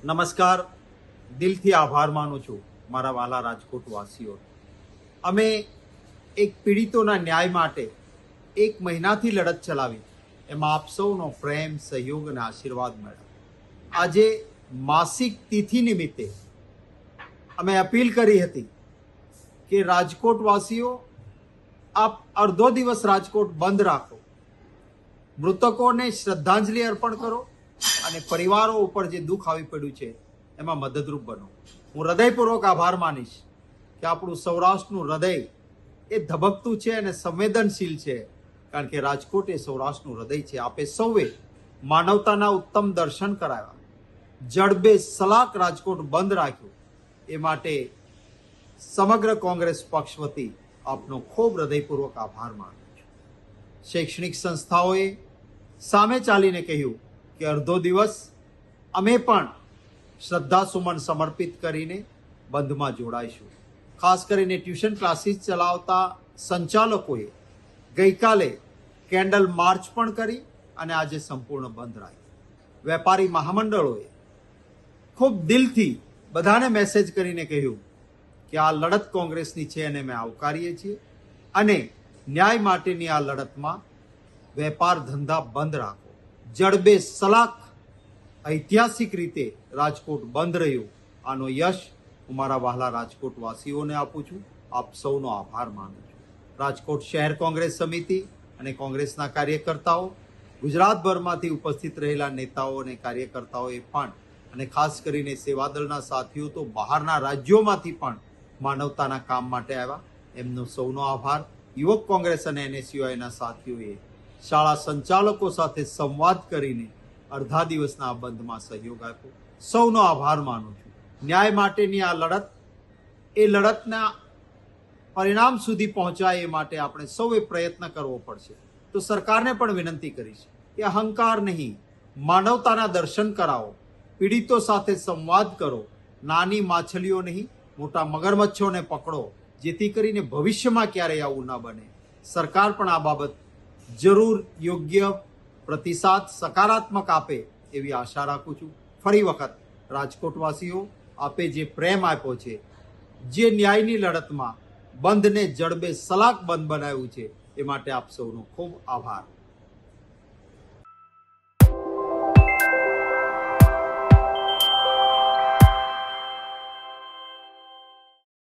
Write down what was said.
નમસ્કાર. દિલથી આભાર માનું છું મારા વાલા રાજકોટ વાસીઓ. અમે એક પીડિતોના ન્યાય માટે 1 મહિનાથી લડત ચલાવી, એમાં આપ સૌનો પ્રેમ, સહયોગ અને આશીર્વાદ મળ્યો. આજે માસિક તિથિ નિમિત્તે અમે અપીલ કરી હતી કે રાજકોટ વાસીઓ, આપ અડધો દિવસ રાજકોટ બંધ રાખો, મૃતકોને શ્રદ્ધાંજલિ અર્પણ કરો અને પરિવારો ઉપર જે દુઃખ આવી પડ્યું છે એમાં મદદરૂપ બનો. હું હૃદયપૂર્વક આભાર માનીશ કે આપણું સૌરાષ્ટ્રનું હૃદય એ ધબકતું છે અને સંવેદનશીલ છે, કારણ કે રાજકોટ એ સૌરાષ્ટ્રનું હૃદય છે. આપે સૌએ માનવતાના ઉત્તમ દર્શન કરાવ્યા, જડબે સલાક રાજકોટ બંધ રાખ્યું, એ માટે સમગ્ર કોંગ્રેસ પક્ષ વતી આપનો ખૂબ હૃદયપૂર્વક આભાર માનું છું. શૈક્ષણિક સંસ્થાઓએ સામે ચાલીને કહ્યું કે અડધો દિવસ અમે પણ શ્રદ્ધાસુમન સમર્પિત કરીને બંધમાં જોડાઈશું. ખાસ કરીને ટ્યુશન ક્લાસીસ ચલાવતા સંચાલકોએ ગઈકાલે કેન્ડલ માર્ચ પણ કરી અને આજે સંપૂર્ણ બંધ રાખ્યું. વેપારી મહામંડળોએ ખૂબ દિલથી બધાને મેસેજ કરીને કહ્યું કે આ લડત કોંગ્રેસની છે અને અમે આવકારીએ છીએ, અને ન્યાય માટેની આ લડતમાં વેપાર ધંધા બંધ રાખો. જડબે સલાક ઐતિહાસિક રીતે રાજકોટ બંધ રહ્યું. આનો યશ હું મારા વહાલા રાજકોટ વાસીઓને આપું છું. આપ સૌનો આભાર માનું છું. રાજકોટ શહેર કોંગ્રેસ સમિતિ અને કોંગ્રેસના કાર્યકર્તાઓ, ગુજરાતભરમાંથી ઉપસ્થિત રહેલા નેતાઓ અને કાર્યકર્તાઓએ પણ, અને ખાસ કરીને સેવાદળના સાથીઓ તો બહારના રાજ્યોમાંથી પણ માનવતાના કામ માટે આવ્યા. એમનો સૌનો આભાર. યુવક કોંગ્રેસ અને NSUIના સાથીઓએ શાળા સંચાલકો સાથે સંવાદ કરીને અડધા દિવસના આ બંધમાં સહયોગ આપ્યો. સૌનો આભાર માનું છું. ન્યાય માટેની આ લડત, એ લડતના પરિણામ સુધી પહોંચાય એ માટે આપણે સૌએ પ્રયત્ન કરવો પડશે. તો સરકારને પણ વિનંતી કરીશ કે અહંકાર નહીં, માનવતાના દર્શન કરાવો, પીડિતો સાથે સંવાદ કરો, નાની માછલીઓ નહીં મોટા મગરમચ્છોને પકડો, જેથી કરીને ભવિષ્યમાં ક્યારેય આવું ન બને. સરકાર પણ આ બાબત જરૂર યોગ્ય પ્રતિસાદ સકારાત્મક આપે એવી આશા રાખું છું. ફરી વખત રાજકોટવાસીઓ, આપે જે પ્રેમ આપ્યો છે, જે ન્યાયની લડતમાં બંધને જડબે સલાક બંધ બનાવ્યું છે, એ માટે આપ સૌનો ખૂબ આભાર.